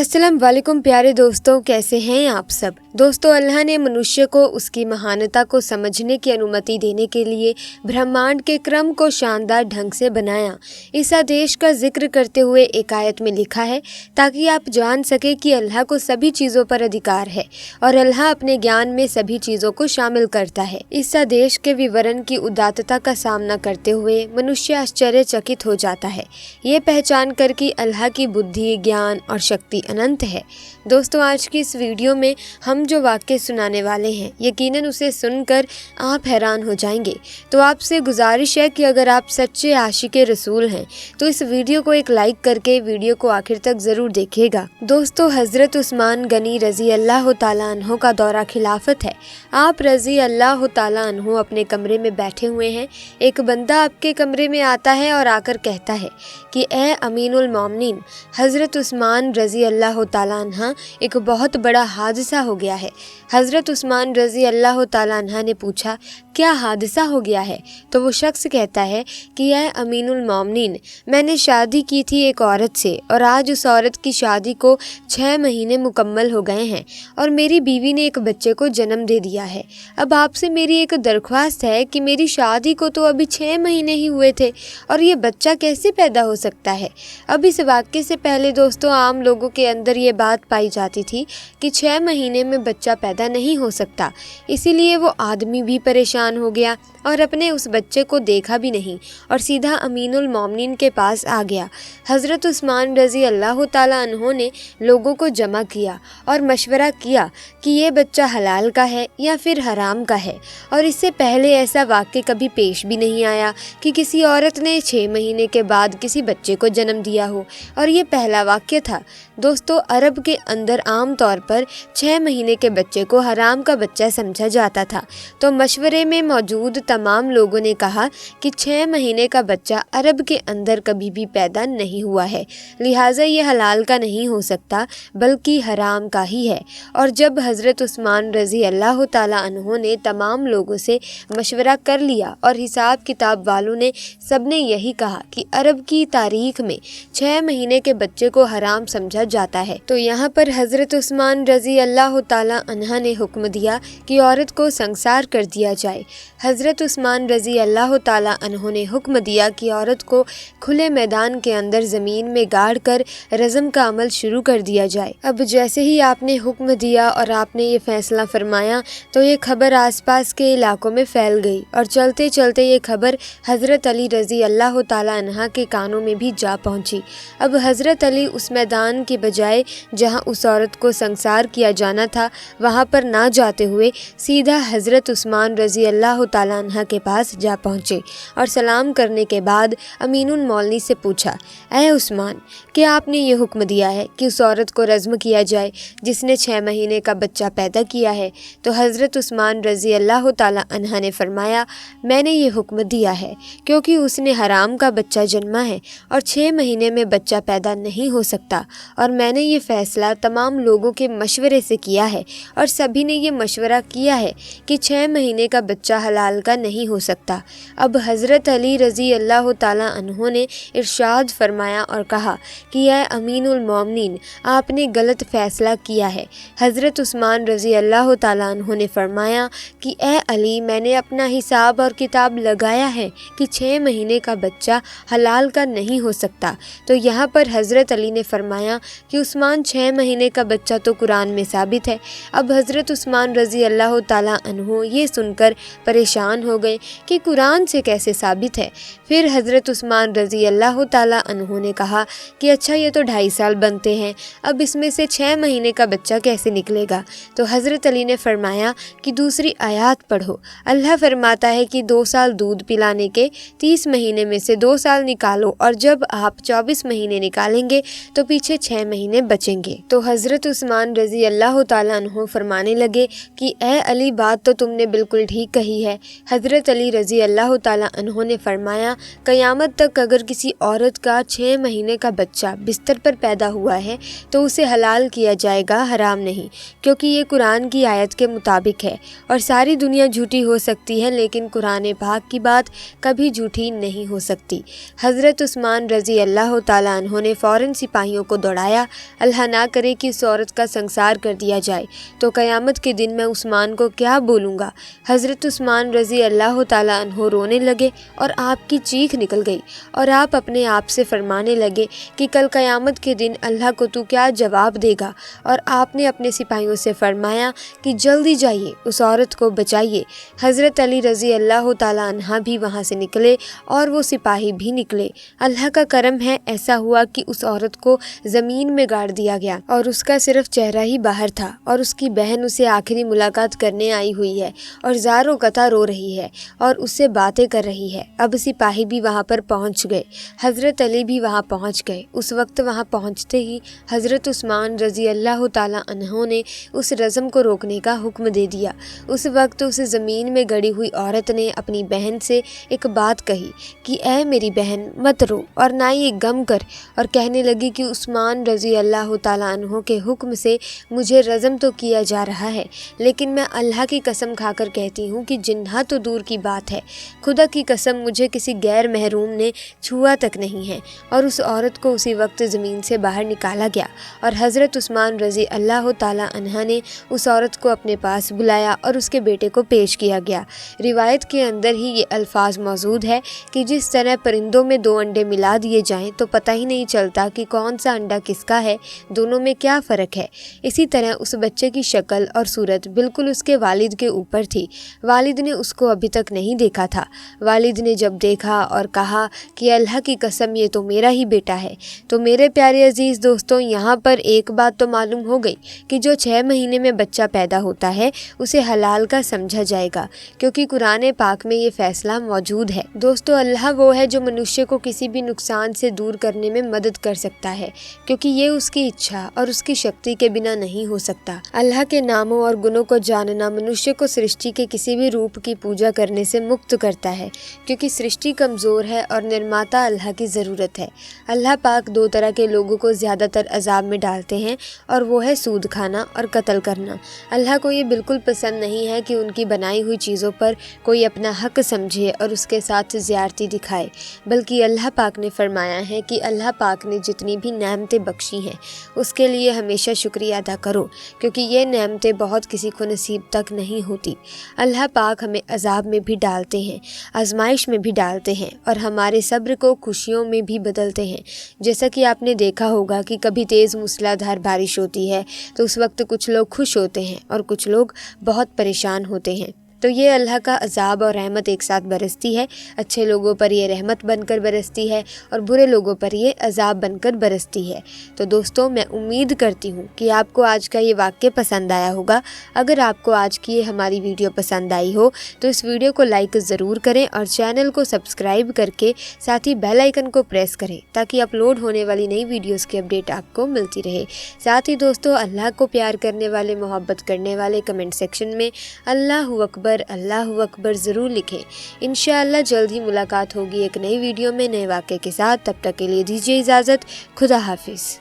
अस्सलाम वालेकुम प्यारे दोस्तों, कैसे हैं आप सब। दोस्तों, अल्लाह ने मनुष्य को उसकी महानता को समझने की अनुमति देने के लिए ब्रह्मांड के क्रम को शानदार ढंग से बनाया। इस आदेश का जिक्र करते हुए एक आयत में लिखा है, ताकि आप जान सके कि अल्लाह को सभी चीज़ों पर अधिकार है और अल्लाह अपने ज्ञान में सभी चीज़ों को शामिल करता है। इस आदेश के विवरण की उदात्तता का सामना करते हुए मनुष्य आश्चर्यचकित हो जाता है, ये पहचान कर कि अल्लाह की बुद्धि, ज्ञान और शक्ति अनंत है। दोस्तों, आज की इस वीडियो में हम जो वाक्य सुनाने वाले हैं, यकीनन उसे सुनकर आप हैरान हो जाएंगे। तो आपसे गुजारिश है कि अगर आप सच्चे आशिक़े रसूल हैं तो इस वीडियो को एक लाइक करके वीडियो को आखिर तक ज़रूर देखिएगा। दोस्तों, हज़रत उस्मान गनी रज़ी अल्लाह ताला अन्हो का दौरा खिलाफत है। आप रज़ी अल्लाह ताला अन्हो अपने कमरे में बैठे हुए हैं। एक बंदा आपके कमरे में आता है और आकर कहता है कि ए अमीनुल मोमिनीन हज़रत उस्मान रज़ी अल्लाह ताला अन्हा, एक बहुत बड़ा हादसा हो गया है। हज़रत उस्मान रज़ी अल्लाह ताला अन्हा ने पूछा, क्या हादसा हो गया है? तो वो शख्स कहता है कि यह अमीनुल मोमिनीन, मैंने शादी की थी एक औरत से और आज उस औरत की शादी को 6 महीने मुकम्मल हो गए हैं और मेरी बीवी ने एक बच्चे को जन्म दे दिया है। अब आपसे मेरी एक दरख्वास्त है कि मेरी शादी को तो अभी 6 महीने ही हुए थे और ये बच्चा कैसे पैदा हो सकता है। अब इस वाक़ये से पहले दोस्तों, आम लोगों के अंदर ये बात पाई जाती थी कि 6 महीने में बच्चा पैदा नहीं हो सकता, इसीलिए वो आदमी भी परेशान हो गया और अपने उस बच्चे को देखा भी नहीं और सीधा अमीनुल मोमिनीन के पास आ गया। हज़रत उस्मान रज़ी अल्लाह ताला अन्हो ने लोगों को जमा किया और मशवरा किया कि ये बच्चा हलाल का है या फिर हराम का है। और इससे पहले ऐसा वाक़या कभी पेश भी नहीं आया कि किसी औरत ने 6 महीने के बाद किसी बच्चे को जन्म दिया हो, और ये पहला वाक़या था। दोस्तों, अरब के अंदर आम तौर पर 6 महीने के बच्चे को हराम का बच्चा समझा जाता था। तो मशवरे में मौजूद तमाम लोगों ने कहा कि 6 महीने का बच्चा अरब के अंदर कभी भी पैदा नहीं हुआ है, लिहाजा ये हलाल का नहीं हो सकता बल्कि हराम का ही है। और जब हज़रत उस्मान रज़ी अल्लाह ताला अन्हो ने तमाम लोगों से मशवरा कर लिया और हिसाब किताब वालों ने सब ने यही कहा कि अरब की तारीख में 6 महीने के बच्चे को हराम समझा जाता है, तो यहाँ पर हज़रत उस्मान रज़ी अल्लाह ताला अन्हा ने हुक्म दिया कि औरत को संसार कर दिया जाए। हज़रत उस्मान रज़ी अल्लाह ताला अन्हो ने हुक्म दिया कि औरत को खुले मैदान के अंदर ज़मीन में गाड़ कर रज़म का अमल शुरू कर दिया जाए। अब जैसे ही आपने हुक्म दिया और आपने ये फ़ैसला फरमाया तो ये खबर आसपास के इलाकों में फैल गई और चलते चलते ये खबर हज़रत अली रज़ी अल्लाह ताला अन्हा के कानों में भी जा पहुँची। अब हज़रत अली उस मैदान के बजाय जहाँ उस औरत को संसार किया जाना था वहाँ पर ना जाते हुए सीधा हज़रत उस्मान रज़ी अल्लाह ताला अन्हा के पास जा पहुँचे और सलाम करने के बाद अमीनुल मौलनी से पूछा, ऐ उस्मान, क्या आपने ये हुक्म दिया है कि उस औरत को रज़्म किया जाए जिसने 6 महीने का बच्चा पैदा किया है? तो हज़रत उस्मान रज़ी अल्लाह ताला अन्हा ने फरमाया, मैंने ये हुक्म दिया है क्योंकि उसने हराम का बच्चा जन्मा है और 6 महीने में बच्चा पैदा नहीं हो सकता, और मैंने ये फ़ैसला तमाम लोगों के मशवरे से किया है और सभी ने ये मशवरा किया है कि 6 महीने का बच्चा हलाल का नहीं हो सकता। अब हज़रत अली रज़ी अल्लाह ताला अन्हो ने इरशाद फरमाया और कहा कि यह अमीनुल मोमिनीन, आपने गलत फ़ैसला किया है। हज़रत उस्मान रज़ी अल्लाह ताला अन्हो ने फरमाया कि ए अली, मैंने अपना हिसाब और किताब लगाया है कि 6 महीने का बच्चा हलाल का नहीं हो सकता। तो यहाँ पर हज़रत अली ने फरमाया कि उस्मान, 6 महीने का बच्चा तो कुरान में साबित है। अब हज़रत उस्मान रज़ी अल्लाह ताला अन्हो ये सुनकर परेशान हो गए कि कुरान से कैसे साबित है। फिर हज़रत उस्मान रज़ी अल्लाह ताला अन्हो ने कहा कि अच्छा, ये तो 2.5 साल बनते हैं, अब इसमें से 6 महीने का बच्चा कैसे निकलेगा? तो हज़रत अली ने फरमाया कि दूसरी आयत पढ़ो। अल्लाह फरमाता है कि 2 साल दूध पिलाने के 30 महीने में से 2 साल निकालो और जब आप 24 महीने निकालेंगे तो पीछे 6 महीने बचेंगे। तो हज़रत उस्मान रज़ी अल्लाह ताला अन्हो फरमाने लगे कि ए अली, बात तो तुमने बिल्कुल ठीक कही है। حضرت علی رضی اللہ تعالیٰ عنہ نے فرمایا قیامت تک اگر کسی عورت کا 6 مہینے کا بچہ بستر پر پیدا ہوا ہے تو اسے حلال کیا جائے گا، حرام نہیں، کیونکہ یہ قرآن کی آیت کے مطابق ہے۔ اور ساری دنیا جھوٹی ہو سکتی ہے لیکن قرآن پاک کی بات کبھی جھوٹی نہیں ہو سکتی۔ حضرت عثمان رضی اللہ تعالیٰ عنہ نے فوراً سپاہیوں کو دوڑایا، اللہ نہ کرے کہ اس عورت کا سنسار کر دیا جائے تو قیامت کے دن میں عثمان کو کیا بولوں گا۔ حضرت عثمان رضی اللہ تعالیٰ عنہ رونے لگے اور آپ کی چیخ نکل گئی اور آپ اپنے آپ سے فرمانے لگے کہ کل قیامت کے دن اللہ کو تو کیا جواب دے گا، اور آپ نے اپنے سپاہیوں سے فرمایا کہ جلدی جائیے اس عورت کو بچائیے۔ حضرت علی رضی اللہ تعالیٰ عنہ بھی وہاں سے نکلے اور وہ سپاہی بھی نکلے۔ اللہ کا کرم ہے، ایسا ہوا کہ اس عورت کو زمین میں گاڑ دیا گیا اور اس کا صرف چہرہ ہی باہر تھا، اور اس کی بہن اسے آخری ملاقات کرنے آئی ہوئی ہے اور زاروں قطع رو رہی ہے اور اس سے باتیں کر رہی ہے۔ اب سپاہی بھی وہاں پر پہنچ گئے، حضرت علی بھی وہاں پہنچ گئے۔ اس وقت وہاں پہنچتے ہی حضرت عثمان رضی اللہ تعالیٰ عنہ نے اس رزم کو روکنے کا حکم دے دیا۔ اس وقت اس زمین میں گڑی ہوئی عورت نے اپنی بہن سے ایک بات کہی کہ اے میری بہن مت رو اور نہ ہی غم کر، اور کہنے لگی کہ عثمان رضی اللہ تعالیٰ عنہ کے حکم سے مجھے رزم تو کیا جا رہا ہے، لیکن میں اللہ کی قسم کھا کر کہتی ہوں کہ جنہ تو دور کی بات ہے، خدا کی قسم مجھے کسی غیر محروم نے چھوا تک نہیں ہے۔ اور اس عورت کو اسی وقت زمین سے باہر نکالا گیا اور حضرت عثمان رضی اللہ تعالیٰ عنہ نے اس عورت کو اپنے پاس بلایا اور اس کے بیٹے کو پیش کیا گیا۔ روایت کے اندر ہی یہ الفاظ موجود ہے کہ جس طرح پرندوں میں 2 انڈے ملا دیے جائیں تو پتہ ہی نہیں چلتا کہ کون سا انڈا کس کا ہے، دونوں میں کیا فرق ہے، اسی طرح اس بچے کی شکل اور صورت بالکل اس کے والد کے اوپر تھی۔ والد نے اس کو ابھی تک نہیں دیکھا تھا۔ والد نے جب دیکھا اور کہا کہ اللہ کی قسم یہ تو میرا ہی بیٹا ہے۔ تو میرے پیارے عزیز دوستوں، یہاں پر ایک بات تو معلوم ہو گئی کہ جو 6 مہینے میں بچہ پیدا ہوتا ہے اسے حلال کا سمجھا جائے گا، کیونکہ قرآن پاک میں یہ فیصلہ موجود ہے۔ دوستو، اللہ وہ ہے جو منشیہ کو کسی بھی نقصان سے دور کرنے میں مدد کر سکتا ہے، کیونکہ یہ اس کی اچھا اور اس کی شکتی کے بنا نہیں ہو سکتا۔ اللہ کے ناموں اور گنوں کو جاننا منشیہ کو سرشٹی کے کسی بھی روپ کی پوجا کرنے سے مکت کرتا ہے، کیونکہ سرشٹی کمزور ہے اور نرماتا اللہ کی ضرورت ہے۔ اللہ پاک 2 طرح کے لوگوں کو زیادہ تر عذاب میں ڈالتے ہیں، اور وہ ہے سود کھانا اور قتل کرنا۔ اللہ کو یہ بالکل پسند نہیں ہے کہ ان کی بنائی ہوئی چیزوں پر کوئی اپنا حق سمجھے اور اس کے ساتھ زیادتی دکھائے، بلکہ اللہ پاک نے فرمایا ہے کہ اللہ پاک نے جتنی بھی نعمتیں بخشی ہیں اس کے لیے ہمیشہ شکریہ ادا کرو، کیونکہ یہ نعمتیں بہت کسی کو نصیب تک نہیں ہوتی۔ اللہ پاک ہمیں عذاب میں بھی ڈالتے ہیں، آزمائش میں بھی ڈالتے ہیں، اور ہمارے صبر کو خوشیوں میں بھی بدلتے ہیں۔ جیسا کہ آپ نے دیکھا ہوگا کہ کبھی تیز موسلادھار بارش ہوتی ہے تو اس وقت کچھ لوگ خوش ہوتے ہیں اور کچھ لوگ بہت پریشان ہوتے ہیں۔ تو یہ اللہ کا عذاب اور رحمت ایک ساتھ برستی ہے، اچھے لوگوں پر یہ رحمت بن کر برستی ہے اور برے لوگوں پر یہ عذاب بن کر برستی ہے۔ تو دوستوں، میں امید کرتی ہوں کہ آپ کو آج کا یہ واقعہ پسند آیا ہوگا۔ اگر آپ کو آج کی یہ ہماری ویڈیو پسند آئی ہو تو اس ویڈیو کو لائک ضرور کریں اور چینل کو سبسکرائب کر کے ساتھ ہی بیل آئیکن کو پریس کریں تاکہ اپلوڈ ہونے والی نئی ویڈیوز کی اپڈیٹ آپ کو ملتی رہے۔ ساتھ ہی دوستوں، اللہ کو پیار کرنے والے، محبت کرنے والے کمنٹ سیکشن میں اللہ اکبر اللہ اکبر ضرور لکھیں۔ انشاءاللہ جلد ہی ملاقات ہوگی ایک نئی ویڈیو میں نئے واقعے کے ساتھ۔ تب تک کے لیے دیجیے اجازت۔ خدا حافظ۔